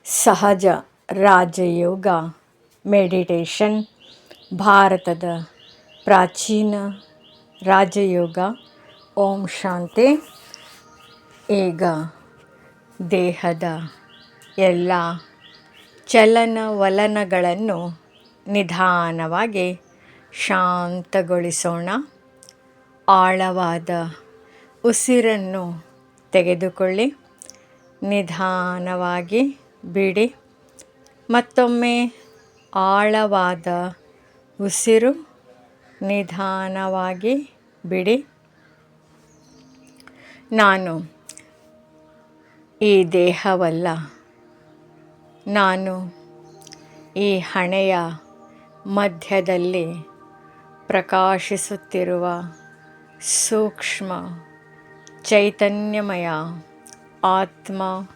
ಸಹಜ ರಾಜಯೋಗ ಮೆಡಿಟೇಷನ್ ಭಾರತದ ಪ್ರಾಚೀನ ರಾಜಯೋಗ. ಓಂ ಶಾಂತಿ. ಈಗ ದೇಹದ ಎಲ್ಲ ಚಲನವಲನಗಳನ್ನು ನಿಧಾನವಾಗಿ ಶಾಂತಗೊಳಿಸೋಣ. ಆಳವಾದ ಉಸಿರನ್ನು ತೆಗೆದುಕೊಳ್ಳಿ, ನಿಧಾನವಾಗಿ ಬಿಡಿ. ಮತ್ತೊಮ್ಮೆ ಆಳವಾದ ಉಸಿರು, ನಿಧಾನವಾಗಿ ಬಿಡಿ. ನಾನು ಈ ದೇಹವಲ್ಲ, ನಾನು ಈ ಹಣೆಯ ಮಧ್ಯದಲ್ಲಿ ಪ್ರಕಾಶಿಸುತ್ತಿರುವ ಸೂಕ್ಷ್ಮ ಚೈತನ್ಯಮಯ ಆತ್ಮ,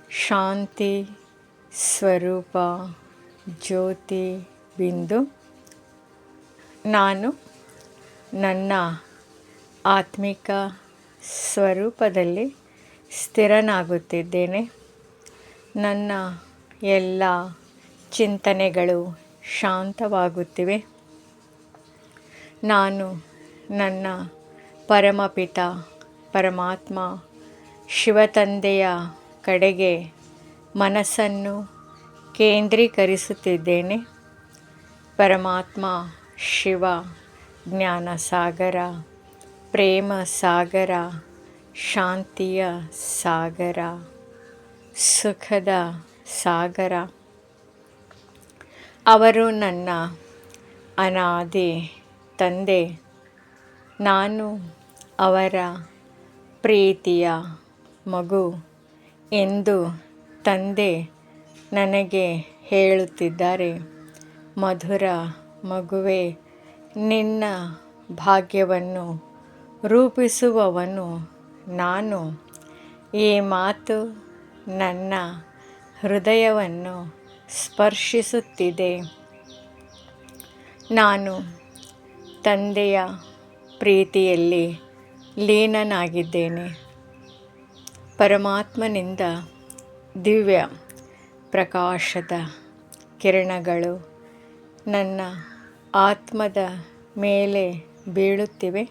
ಶಾಂತಿ ಸ್ವರೂಪ ಜ್ಯೋತಿ ಬಿಂದು. ನಾನು ನನ್ನ ಆತ್ಮಿಕ ಸ್ವರೂಪದಲ್ಲಿ ಸ್ಥಿರನಾಗುತ್ತಿದ್ದೇನೆ. ನನ್ನ ಎಲ್ಲ ಚಿಂತನೆಗಳು ಶಾಂತವಾಗುತ್ತಿವೆ. ನಾನು ನನ್ನ ಪರಮಪಿತ ಪರಮಾತ್ಮ ಶಿವತಂದೆಯ ಕಡೆಗೆ ಮನಸ್ಸನ್ನು ಕೇಂದ್ರೀಕರಿಸುತ್ತಿದ್ದೇನೆ. ಪರಮಾತ್ಮ ಶಿವ ಜ್ಞಾನ ಸಾಗರ, ಪ್ರೇಮ ಸಾಗರ, ಶಾಂತಿಯ ಸಾಗರ, ಸುಖದ ಸಾಗರ. ಅವರು ನನ್ನ ಅನಾದಿ ತಂದೆ. ನಾನು ಅವರ ಪ್ರೀತಿಯ ಮಗು ಎಂದು ತಂದೆ ನನಗೆ ಹೇಳುತ್ತಿದ್ದಾರೆ. ಮಧುರ ಮಗುವೇ, ನಿನ್ನ ಭಾಗ್ಯವನ್ನು ರೂಪಿಸುವವನು ನಾನು. ಈ ಮಾತು ನನ್ನ ಹೃದಯವನ್ನು ಸ್ಪರ್ಶಿಸುತ್ತಿದೆ. ನಾನು ತಂದೆಯ ಪ್ರೀತಿಯಲ್ಲಿ ಲೀನನಾಗಿದ್ದೇನೆ. ಪರಮಾತ್ಮನಿಂದ ದಿವ್ಯ ಪ್ರಕಾಶದ ಕಿರಣಗಳು ನನ್ನ ಆತ್ಮದ ಮೇಲೆ ಬೀಳುತ್ತಿವೆ.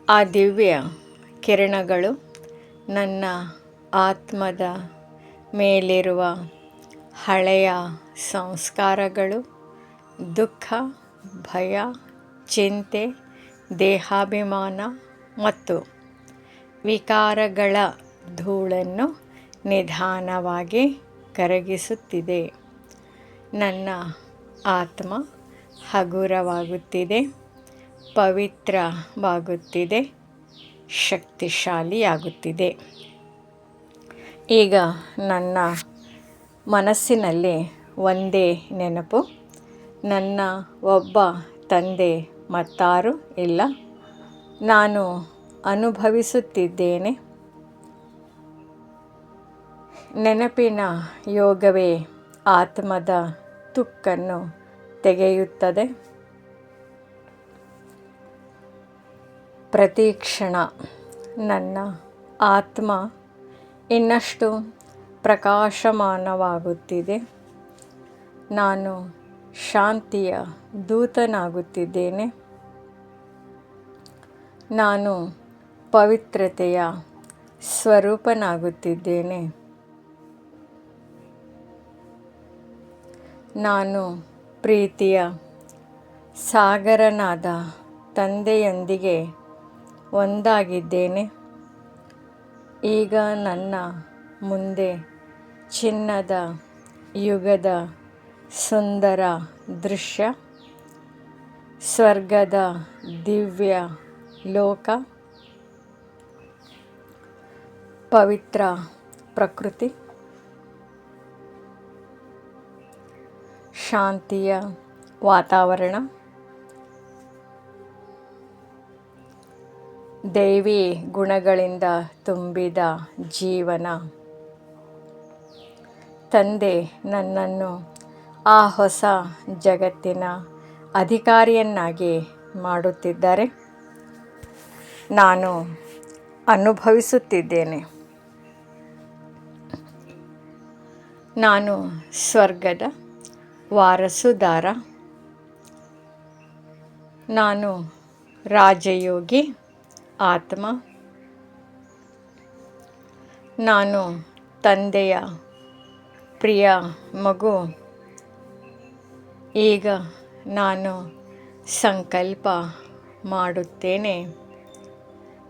ಆ ದಿವ್ಯ ಕಿರಣಗಳು ನನ್ನ ಆತ್ಮದ ಮೇಲಿರುವ ಹಳೆಯ ಸಂಸ್ಕಾರಗಳು, ದುಃಖ, ಭಯ, ಚಿಂತೆ, ದೇಹಾಭಿಮಾನ ಮತ್ತು ವಿಕಾರಗಳ ಧೂಳನ್ನು ನಿಧಾನವಾಗಿ ಕರಗಿಸುತ್ತಿದೆ. ನನ್ನ ಆತ್ಮ ಹಗುರವಾಗುತ್ತಿದೆ, ಪವಿತ್ರವಾಗುತ್ತಿದೆ, ಶಕ್ತಿಶಾಲಿಯಾಗುತ್ತಿದೆ. ಈಗ ನನ್ನ ಮನಸ್ಸಿನಲ್ಲಿ ಒಂದೇ ನೆನಪು, ನನ್ನ ಒಬ್ಬ ತಂದೆ ಮತ್ತಾರೂ ಇಲ್ಲ. ನಾನು ಅನುಭವಿಸುತ್ತಿದ್ದೇನೆ. ನೆನಪಿನ ಯೋಗವೇ ಆತ್ಮದ ತುಕ್ಕನ್ನು ತೆಗೆಯುತ್ತದೆ. ಪ್ರತಿ ಕ್ಷಣ ನನ್ನ ಆತ್ಮ ಇನ್ನಷ್ಟು ಪ್ರಕಾಶಮಾನವಾಗುತ್ತಿದೆ. ನಾನು ಶಾಂತಿಯ ದೂತನಾಗುತ್ತಿದ್ದೇನೆ. ನಾನು ಪವಿತ್ರತೆಯ ಸ್ವರೂಪನಾಗುತ್ತಿದ್ದೇನೆ. ನಾನು ಪ್ರೀತಿಯ ಸಾಗರನಾದ ತಂದೆಯೊಂದಿಗೆ ಒಂದಾಗಿದ್ದೇನೆ. ಈಗ ನನ್ನ ಮುಂದೆ ಚಿನ್ನದ ಯುಗದ ಸುಂದರ ದೃಶ್ಯ, ಸ್ವರ್ಗದ ದಿವ್ಯ ಲೋಕ, ಪವಿತ್ರ ಪ್ರಕೃತಿ, ಶಾಂತಿಯ ವಾತಾವರಣ, ದೈವಿ ಗುಣಗಳಿಂದ ತುಂಬಿದ ಜೀವನ. ತಂದೆ ನನ್ನನ್ನು ಆ ಹೊಸ ಜಗತ್ತಿನ ಅಧಿಕಾರಿಯನ್ನಾಗಿ ಮಾಡುತ್ತಿದ್ದಾರೆ. ನಾನು ಅನುಭವಿಸುತ್ತಿದ್ದೇನೆ. ನಾನು ಸ್ವರ್ಗದ ವಾರಸುದಾರ. ನಾನು ರಾಜಯೋಗಿ ಆತ್ಮ. ನಾನು ತಂದೆಯ ಪ್ರಿಯ ಮಗು. ಈಗ ನಾನು ಸಂಕಲ್ಪ ಮಾಡುತ್ತೇನೆ.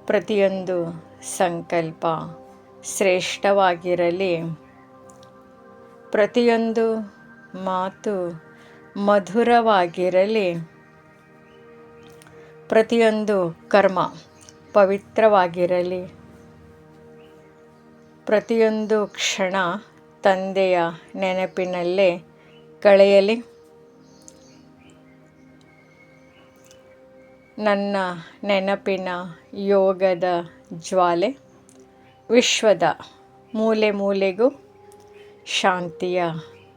ಪ್ರತಿಯೊಂದು ಸಂಕಲ್ಪ ಶ್ರೇಷ್ಠವಾಗಿರಲಿ. ಪ್ರತಿಯೊಂದು ಮಾತು ಮಧುರವಾಗಿರಲಿ. ಪ್ರತಿಯೊಂದು ಕರ್ಮ ಪವಿತ್ರವಾಗಿರಲಿ. ಪ್ರತಿಯೊಂದು ಕ್ಷಣ ತಂದೆಯ ನೆನಪಿನಲ್ಲೇ ಕಳೆಯಲಿ. ನನ್ನ ನೆನಪಿನ ಯೋಗದ ಜ್ವಾಲೆ ವಿಶ್ವದ ಮೂಲೆ ಮೂಲೆಗೂ ಶಾಂತಿಯ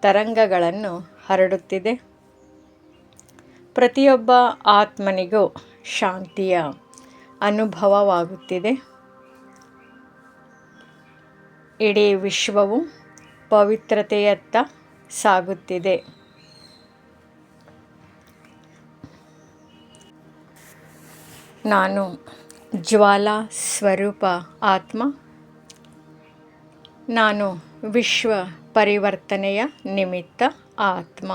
ತರಂಗಗಳನ್ನು ಹರಡುತ್ತಿದೆ. ಪ್ರತಿಯೊಬ್ಬ ಆತ್ಮನಿಗೂ ಶಾಂತಿಯ ಅನುಭವವಾಗುತ್ತಿದೆ. ಇಡೀ ವಿಶ್ವವು ಪವಿತ್ರತೆಯತ್ತ ಸಾಗುತ್ತಿದೆ. ನಾನು ಜ್ವಾಲಾ ಸ್ವರೂಪ ಆತ್ಮ. ನಾನು ವಿಶ್ವ ಪರಿವರ್ತನೆಯ ನಿಮಿತ್ತ ಆತ್ಮ.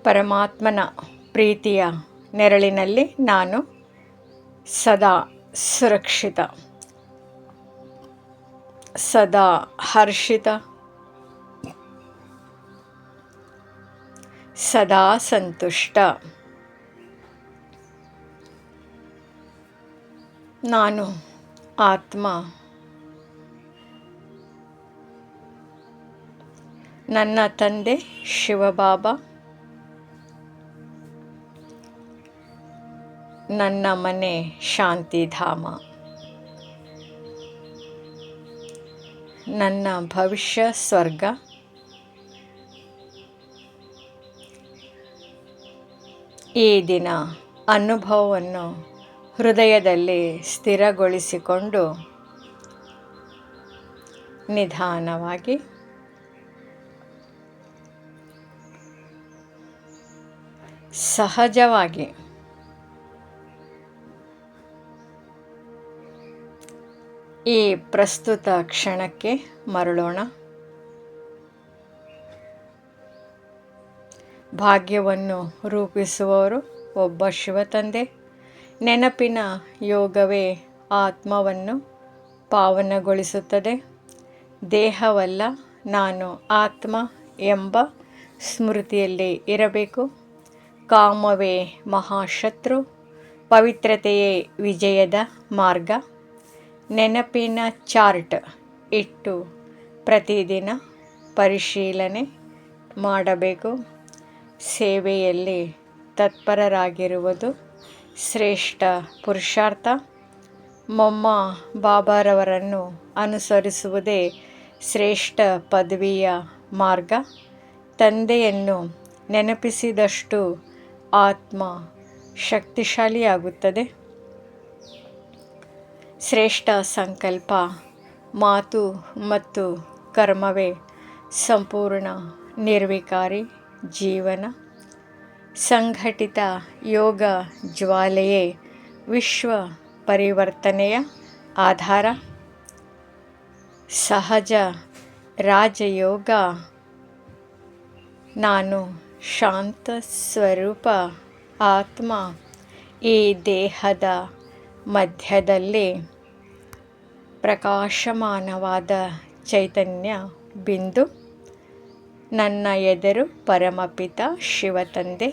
ಪರಮಾತ್ಮನ ಪ್ರೀತಿಯ ನೆರಳಿನಲ್ಲಿ ನಾನು ಸದಾ ಸುರಕ್ಷಿತ, ಸದಾ ಹರ್ಷಿತ, ಸದಾ ಸಂತುಷ್ಟ. ನಾನು ಆತ್ಮ. ನನ್ನ ತಂದೆ ಶಿವಬಾಬಾ ನನ್ನ ಮನೆ ಶಾಂತಿಧಾಮ. ನನ್ನ ಭವಿಷ್ಯ ಸ್ವರ್ಗ. ಈ ದಿನ ಅನುಭವವನ್ನು ಹೃದಯದಲ್ಲಿ ಸ್ಥಿರಗೊಳಿಸಿಕೊಂಡು ನಿಧಾನವಾಗಿ ಸಹಜವಾಗಿ ಈ ಪ್ರಸ್ತುತ ಕ್ಷಣಕ್ಕೆ ಮರಳೋಣ. ಭಾಗ್ಯವನ್ನು ರೂಪಿಸುವವರು ಒಬ್ಬ ಶಿವತಂದೆ. ನೆನಪಿನ ಯೋಗವೇ ಆತ್ಮವನ್ನು ಪಾವನಗೊಳಿಸುತ್ತದೆ. ದೇಹವಲ್ಲ, ನಾನು ಆತ್ಮ ಎಂಬ ಸ್ಮೃತಿಯಲ್ಲಿ ಇರಬೇಕು. ಕಾಮವೇ ಮಹಾಶತ್ರು, ಪವಿತ್ರತೆಯೇ ವಿಜಯದ ಮಾರ್ಗ. ನೆನಪಿನ ಚಾರ್ಟ್ ಇಟ್ಟು ಪ್ರತಿದಿನ ಪರಿಶೀಲನೆ ಮಾಡಬೇಕು. ಸೇವೆಯಲ್ಲಿ ತತ್ಪರರಾಗಿರುವುದು ಶ್ರೇಷ್ಠ ಪುರುಷಾರ್ಥ. ಮೊಮ್ಮ ಬಾಬಾರವರನ್ನು ಅನುಸರಿಸುವುದೇ ಶ್ರೇಷ್ಠ ಪದವಿಯ ಮಾರ್ಗ. ತಂದೆಯನ್ನು ನೆನಪಿಸಿದಷ್ಟು ಆತ್ಮ ಶಕ್ತಿಶಾಲಿಯಾಗುತ್ತದೆ. ಶ್ರೇಷ್ಠ ಸಂಕಲ್ಪ, ಮಾತು ಮತ್ತು ಕರ್ಮವೇ ಸಂಪೂರ್ಣ ನಿರ್ವಿಕಾರಿ ಜೀವನ. ಸಂಘಟಿತ ಯೋಗ ಜ್ವಾಲೆಯೇ ವಿಶ್ವ ಪರಿವರ್ತನೆಯ ಆಧಾರ. ಸಹಜ ರಾಜಯೋಗ. ನಾನು ಶಾಂತ ಸ್ವರೂಪ ಆತ್ಮ. ಈ ದೇಹದ ಮಧ್ಯದಲ್ಲಿ ಪ್ರಕಾಶಮಾನವಾದ ಚೈತನ್ಯ ಬಿಂದು. ನನ್ನ ಎದುರು ಪರಮಪಿತ ಶಿವತಂದೆ,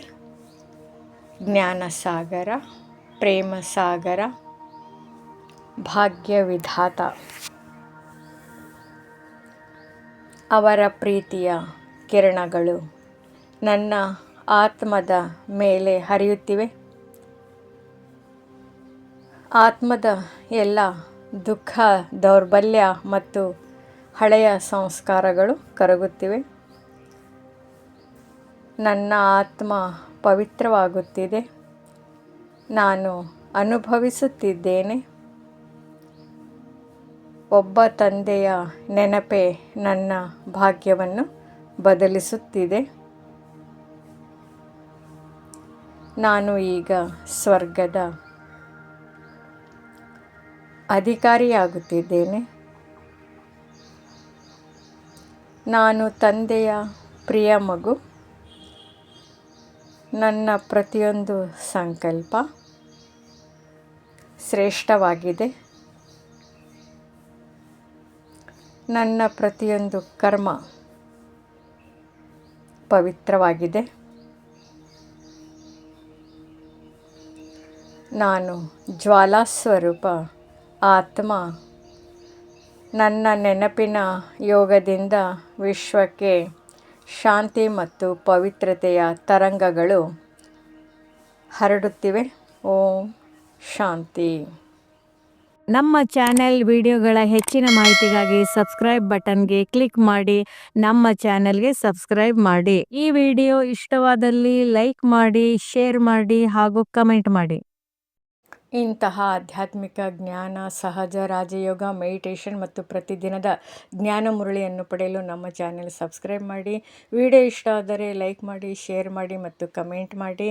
ಜ್ಞಾನಸಾಗರ, ಪ್ರೇಮಸಾಗರ, ಭಾಗ್ಯವಿಧಾತ. ಅವರ ಪ್ರೀತಿಯ ಕಿರಣಗಳು ನನ್ನ ಆತ್ಮದ ಮೇಲೆ ಹರಿಯುತ್ತಿವೆ. ಆತ್ಮದ ಎಲ್ಲ ದುಃಖ, ದೌರ್ಬಲ್ಯ ಮತ್ತು ಹಳೆಯ ಸಂಸ್ಕಾರಗಳು ಕರಗುತ್ತಿವೆ. ನನ್ನ ಆತ್ಮ ಪವಿತ್ರವಾಗುತ್ತಿದೆ. ನಾನು ಅನುಭವಿಸುತ್ತಿದ್ದೇನೆ. ಒಬ್ಬ ತಂದೆಯ ನೆನಪೇ ನನ್ನ ಭಾಗ್ಯವನ್ನು ಬದಲಿಸುತ್ತಿದೆ. ನಾನು ಈಗ ಸ್ವರ್ಗದ ಅಧಿಕಾರಿಯಾಗುತ್ತಿದ್ದೇನೆ. ನಾನು ತಂದೆಯ ಪ್ರಿಯ ಮಗು. ನನ್ನ ಪ್ರತಿಯೊಂದು ಸಂಕಲ್ಪ ಶ್ರೇಷ್ಠವಾಗಿದೆ. ನನ್ನ ಪ್ರತಿಯೊಂದು ಕರ್ಮ ಪವಿತ್ರವಾಗಿದೆ. ನಾನು ಜ್ವಾಲಾಸ್ವರೂಪ ಆತ್ಮ. ನನ್ನ ನೆನಪಿನ ಯೋಗದಿಂದ ವಿಶ್ವಕ್ಕೆ ಶಾಂತಿ ಮತ್ತು ಪವಿತ್ರತೆಯ ತರಂಗಗಳು ಹರಡುತ್ತಿವೆ. ಓಂ ಶಾಂತಿ. ನಮ್ಮ ಚಾನೆಲ್ ವಿಡಿಯೋಗಳ ಹೆಚ್ಚಿನ ಮಾಹಿತಿಗಾಗಿ ಸಬ್ಸ್ಕ್ರೈಬ್ ಬಟನ್ಗೆ ಕ್ಲಿಕ್ ಮಾಡಿ ನಮ್ಮ ಚಾನೆಲ್ಗೆ ಸಬ್ಸ್ಕ್ರೈಬ್ ಮಾಡಿ. ಈ ವಿಡಿಯೋ ಇಷ್ಟವಾದಲ್ಲಿ ಲೈಕ್ ಮಾಡಿ, ಶೇರ್ ಮಾಡಿ ಹಾಗೂ ಕಮೆಂಟ್ ಮಾಡಿ. ಇಂತಹ ಆಧ್ಯಾತ್ಮಿಕ ಜ್ಞಾನ, ಸಹಜ ರಾಜಯೋಗ, ಮೆಡಿಟೇಷನ್ ಮತ್ತು ಪ್ರತಿದಿನದ ಜ್ಞಾನ ಮುರಳಿಯನ್ನು ಪಡೆಯಲು ನಮ್ಮ ಚಾನೆಲ್ ಸಬ್ಸ್ಕ್ರೈಬ್ ಮಾಡಿ. ವಿಡಿಯೋ ಇಷ್ಟ ಆದರೆ ಲೈಕ್ ಮಾಡಿ, ಶೇರ್ ಮಾಡಿ ಮತ್ತು ಕಮೆಂಟ್ ಮಾಡಿ.